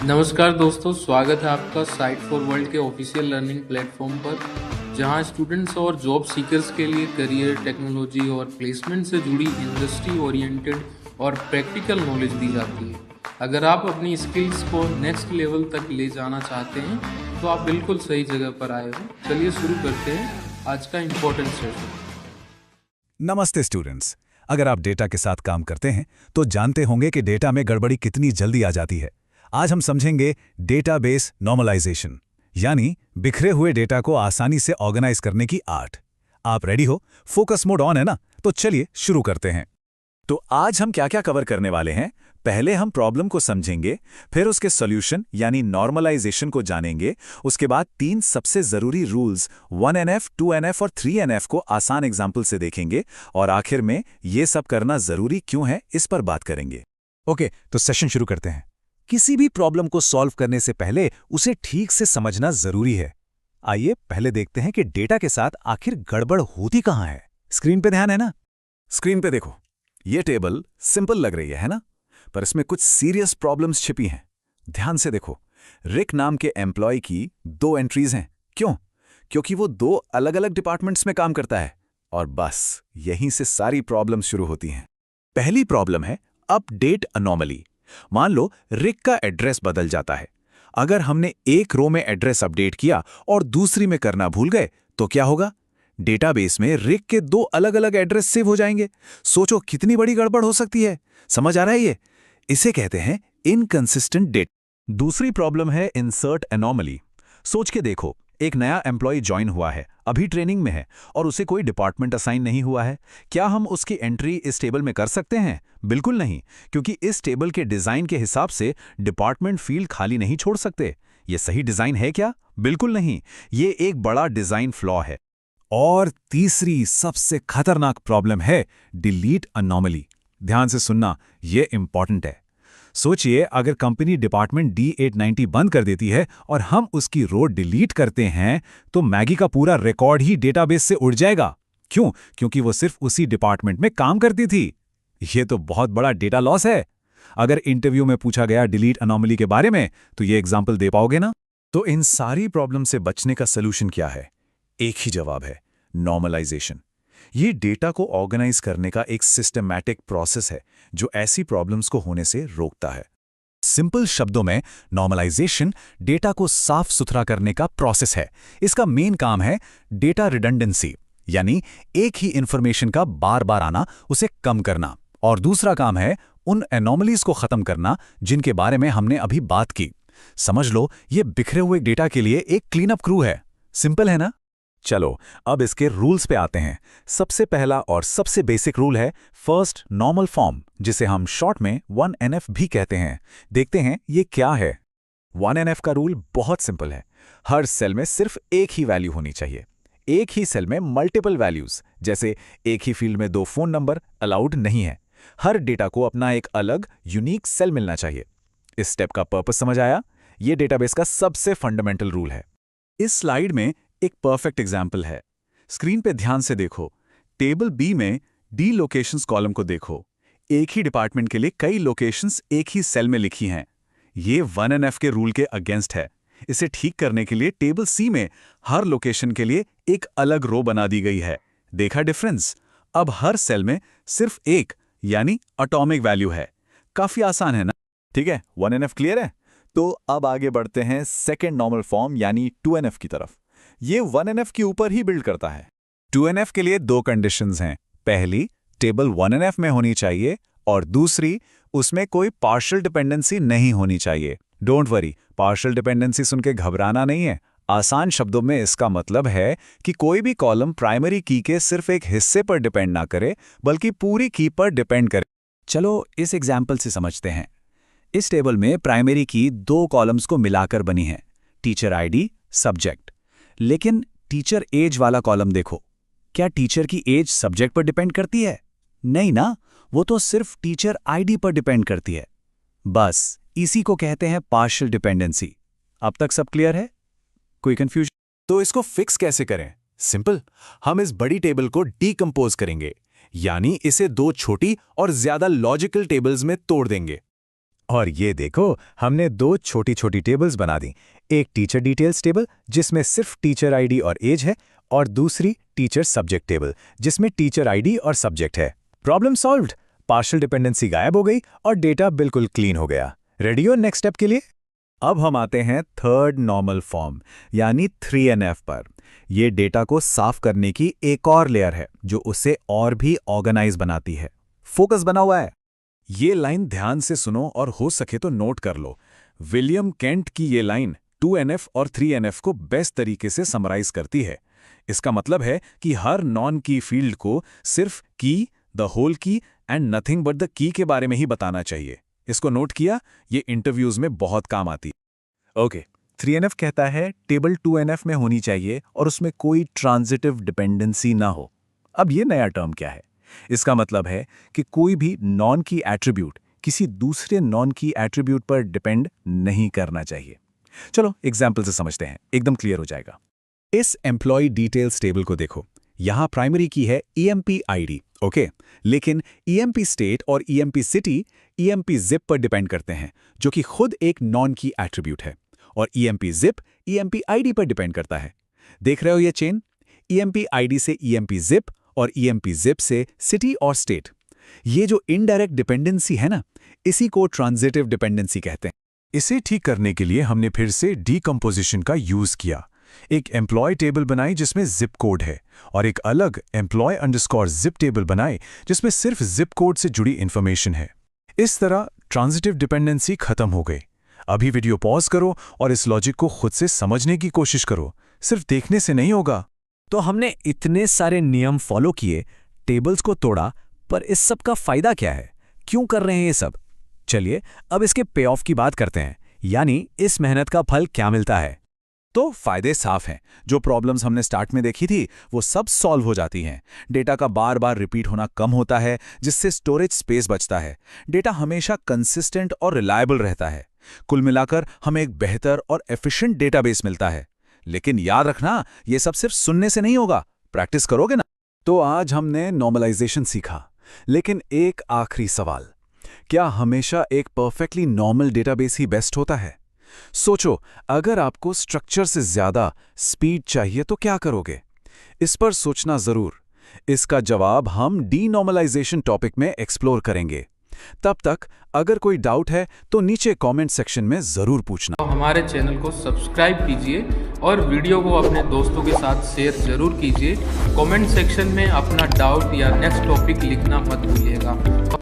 नमस्कार दोस्तों, स्वागत है आपका साइट फॉर वर्ल्ड के ऑफिशियल लर्निंग प्लेटफॉर्म पर, जहां स्टूडेंट्स और जॉब सीकर्स के लिए करियर, टेक्नोलॉजी और प्लेसमेंट से जुड़ी इंडस्ट्री ओरिएंटेड और प्रैक्टिकल नॉलेज दी जाती है। अगर आप अपनी स्किल्स को नेक्स्ट लेवल तक ले जाना चाहते हैं तो आप बिल्कुल सही जगह पर आए हो। चलिए शुरू करते हैं आज का इम्पोर्टेंट सेशन। नमस्ते स्टूडेंट्स। अगर आप डेटा के साथ काम करते हैं तो जानते होंगे कि डेटा में गड़बड़ी कितनी जल्दी आ जाती है। आज हम समझेंगे डेटाबेस नॉर्मलाइजेशन, यानी बिखरे हुए डेटा को आसानी से ऑर्गेनाइज करने की आर्ट। आप रेडी हो? फोकस मोड ऑन है ना? तो चलिए शुरू करते हैं। तो आज हम क्या क्या कवर करने वाले हैं? पहले हम प्रॉब्लम को समझेंगे, फिर उसके सॉल्यूशन यानी नॉर्मलाइजेशन को जानेंगे। उसके बाद 3 सबसे जरूरी रूल्स 1NF, 2NF और 3NF को आसान एग्जाम्पल से देखेंगे, और आखिर में ये सब करना जरूरी क्यों है इस पर बात करेंगे। ओके, तो सेशन शुरू करते हैं। किसी भी प्रॉब्लम को सॉल्व करने से पहले उसे ठीक से समझना जरूरी है। आइए पहले देखते हैं कि डेटा के साथ आखिर गड़बड़ होती कहां है। स्क्रीन पे ध्यान है ना? स्क्रीन पे देखो, ये टेबल सिंपल लग रही है ना? पर इसमें कुछ सीरियस प्रॉब्लम्स छिपी हैं। ध्यान से देखो, रिक नाम के एम्प्लॉय की 2 एंट्रीज हैं। क्यों? क्योंकि वो 2 अलग अलग डिपार्टमेंट्स में काम करता है, और बस यहीं से सारी प्रॉब्लम्स शुरू होती हैं। पहली प्रॉब्लम है अपडेट अनोमली। मान लो रिक का एड्रेस बदल जाता है। अगर हमने एक रो में एड्रेस अपडेट किया और दूसरी में करना भूल गए तो क्या होगा? डेटाबेस में रिक के 2 अलग अलग एड्रेस सेव हो जाएंगे। सोचो कितनी बड़ी गड़बड़ हो सकती है। समझ आ रहा है ये? इसे कहते हैं इनकंसिस्टेंट डेटा। दूसरी प्रॉब्लम है इंसर्ट एनोमली। सोच के देखो, एक नया एम्प्लॉय ज्वाइन हुआ है, अभी ट्रेनिंग में है, और उसे कोई डिपार्टमेंट असाइन नहीं हुआ है। क्या हम उसकी एंट्री इस टेबल में कर सकते हैं? बिल्कुल नहीं, क्योंकि इस टेबल के डिजाइन के हिसाब से डिपार्टमेंट फील्ड खाली नहीं छोड़ सकते। ये सही डिजाइन है क्या? बिल्कुल नहीं, ये एक बड़ा डिजाइन फ्लॉ है। और तीसरी सबसे खतरनाक प्रॉब्लम है डिलीट अनोमली। ध्यान से सुनना, ये इंपॉर्टेंट है। सोचिए, अगर कंपनी डिपार्टमेंट D890 बंद कर देती है और हम उसकी रो डिलीट करते हैं तो मैगी का पूरा रिकॉर्ड ही डेटाबेस से उड़ जाएगा। क्यों? क्योंकि वो सिर्फ उसी डिपार्टमेंट में काम करती थी। ये तो बहुत बड़ा डेटा लॉस है। अगर इंटरव्यू में पूछा गया डिलीट अनोमली के बारे में तो ये एग्जाम्पल दे पाओगे ना? तो इन सारी प्रॉब्लम से बचने का सलूशन क्या है? एक ही जवाब है, नॉर्मलाइजेशन। ये डेटा को ऑर्गेनाइज करने का एक सिस्टमैटिक प्रोसेस है जो ऐसी प्रॉब्लम्स को होने से रोकता है। सिंपल शब्दों में, नॉर्मलाइजेशन डेटा को साफ सुथरा करने का प्रोसेस है। इसका मेन काम है डेटा रिडंडेंसी, यानी एक ही इंफॉर्मेशन का बार बार आना, उसे कम करना। और दूसरा काम है उन एनोमलीज को खत्म करना जिनके बारे में हमने अभी बात की। समझ लो, ये बिखरे हुए डेटा के लिए एक क्लीन अप क्रू है। सिंपल है ना? चलो अब इसके रूल्स पे आते हैं। सबसे पहला और सबसे बेसिक रूल है फर्स्ट नॉर्मल फॉर्म, जिसे हम शॉर्ट में 1NF भी कहते हैं। देखते हैं ये क्या है। 1NF का रूल बहुत सिंपल है। हर सेल में सिर्फ एक ही वैल्यू होनी चाहिए। एक ही सेल में मल्टीपल वैल्यूज, जैसे एक ही फील्ड में 2 फोन नंबर, अलाउड नहीं है। हर डेटा को अपना एक अलग यूनिक सेल मिलना चाहिए। इस स्टेप का पर्पस समझ आया? ये डेटाबेस का सबसे फंडामेंटल रूल है। इस स्लाइड में एक परफेक्ट एग्जाम्पल है। स्क्रीन पे ध्यान से देखो, टेबल बी में डी लोकेशंस कॉलम को देखो। एक ही डिपार्टमेंट के लिए कई लोकेशंस एक ही सेल में लिखी हैं। ये 1NF के रूल के अगेंस्ट है। इसे ठीक करने के लिए टेबल सी में हर लोकेशन के लिए एक अलग रो बना दी गई है। देखा डिफरेंस? अब हर सेल में सिर्फ एक, यानी एटॉमिक वैल्यू है। काफी आसान है ना? ठीक है, 1NF क्लियर है? तो अब आगे बढ़ते हैं सेकेंड नॉर्मल फॉर्म यानी 2NF की तरफ। ये 1NF के ऊपर ही बिल्ड करता है। 2NF के लिए 2 कंडीशंस हैं। पहली, टेबल 1NF में होनी चाहिए, और दूसरी, उसमें कोई पार्शियल डिपेंडेंसी नहीं होनी चाहिए। डोंट वरी, पार्शियल डिपेंडेंसी सुन के घबराना नहीं है। आसान शब्दों में इसका मतलब है कि कोई भी कॉलम प्राइमरी की के सिर्फ एक हिस्से पर डिपेंड ना करे, बल्कि पूरी की पर डिपेंड करे। चलो इस एग्जाम्पल से समझते हैं। इस टेबल में प्राइमरी की 2 कॉलम्स को मिलाकर बनी है, टीचर आईडी, सब्जेक्ट। लेकिन टीचर एज वाला कॉलम देखो, क्या टीचर की एज सब्जेक्ट पर डिपेंड करती है? नहीं ना, वो तो सिर्फ टीचर आईडी पर डिपेंड करती है। बस इसी को कहते हैं पार्शियल डिपेंडेंसी। अब तक सब क्लियर है? कोई कंफ्यूजन? तो इसको फिक्स कैसे करें? सिंपल, हम इस बड़ी टेबल को डीकंपोज करेंगे, यानी इसे 2 छोटी और ज्यादा लॉजिकल टेबल्स में तोड़ देंगे। और ये देखो, हमने दो छोटी छोटी टेबल्स बना दी। एक टीचर डिटेल्स टेबल जिसमें सिर्फ टीचर आईडी और एज है, और दूसरी टीचर सब्जेक्ट टेबल जिसमें टीचर आईडी और सब्जेक्ट है। Problem solved. पार्शियल डिपेंडेंसी गायब हो गई और डेटा बिल्कुल क्लीन हो गया। रेडी हो नेक्स्ट स्टेप के लिए? अब हम आते हैं थर्ड नॉर्मल फॉर्म यानी 3NF पर। ये डेटा को साफ करने की एक और लेयर है जो उसे और भी ऑर्गेनाइज बनाती है। फोकस बना हुआ है। ये लाइन ध्यान से सुनो और हो सके तो नोट कर लो। विलियम केंट की ये लाइन 2NF और 3NF को बेस्ट तरीके से समराइज करती है। इसका मतलब है कि हर नॉन की फील्ड को सिर्फ की, द होल की and nothing but the key के बारे में ही बताना चाहिए। इसको नोट किया? ये इंटरव्यूज में बहुत काम आती है। ओके, 3NF कहता है टेबल 2NF में होनी चाहिए और उसमें कोई ट्रांजिटिव डिपेंडेंसी ना हो। अब ये नया टर्म क्या है? इसका मतलब है कि कोई भी नॉन की एट्रीब्यूट किसी दूसरे नॉन की एट्रीब्यूट पर डिपेंड नहीं करना चाहिए। चलो एग्जाम्पल से समझते हैं, एकदम क्लियर हो जाएगा। इस एम्प्लॉय डिटेल्स टेबल को देखो। यहां प्राइमरी की है EMP ID, ओके, लेकिन EMP स्टेट और EMP सिटी EMP जिप पर डिपेंड करते हैं, जो कि खुद एक नॉन की एट्रीब्यूट है, और EMP जिप EMP ID पर डिपेंड करता है। देख रहे हो ये चेन? EMP ID से EMP जिप और EMP जिप से सिटी और स्टेट। ये जो इनडायरेक्ट डिपेंडेंसी है ना, इसी को ट्रांजिटिव डिपेंडेंसी कहते हैं। इसे ठीक करने के लिए हमने फिर से डीकंपोजिशन का यूज किया। एक एम्प्लॉय टेबल बनाई जिसमें जिप कोड है, और एक अलग employee_zip टेबल बनाई जिसमें सिर्फ जिप कोड से जुड़ी इंफॉर्मेशन है। इस तरह ट्रांजिटिव डिपेंडेंसी खत्म हो गई। अभी वीडियो पॉज करो और इस लॉजिक को खुद से समझने की कोशिश करो, सिर्फ देखने से नहीं होगा। तो हमने इतने सारे नियम फॉलो किए, टेबल्स को तोड़ा, पर इस सब का फायदा क्या है? क्यों कर रहे हैं ये सब? चलिए अब इसके पे ऑफ की बात करते हैं, यानी इस मेहनत का फल क्या मिलता है। तो फायदे साफ हैं। जो प्रॉब्लम्स हमने स्टार्ट में देखी थी वो सब सॉल्व हो जाती हैं। डेटा का बार बार रिपीट होना कम होता है, जिससे स्टोरेज स्पेस बचता है। डेटा हमेशा कंसिस्टेंट और रिलायबल रहता है। कुल मिलाकर हमें एक बेहतर और एफिशिएंट डेटाबेस मिलता है। लेकिन याद रखना, ये सब सिर्फ सुनने से नहीं होगा, प्रैक्टिस करोगे ना। तो आज हमने नॉर्मलाइजेशन सीखा, लेकिन एक आखिरी सवाल, क्या हमेशा एक परफेक्टली नॉर्मल डेटाबेस ही बेस्ट होता है? सोचो, अगर आपको स्ट्रक्चर से ज्यादा स्पीड चाहिए तो क्या करोगे? इस पर सोचना जरूर। इसका जवाब हम डीनॉर्मलाइजेशन टॉपिक में एक्सप्लोर करेंगे। तब तक अगर कोई डाउट है तो नीचे कमेंट सेक्शन में जरूर पूछना। तो हमारे चैनल को सब्सक्राइब कीजिए और वीडियो को अपने दोस्तों के साथ शेयर जरूर कीजिए। कमेंट सेक्शन में अपना डाउट या नेक्स्ट टॉपिक लिखना मत भूलिएगा।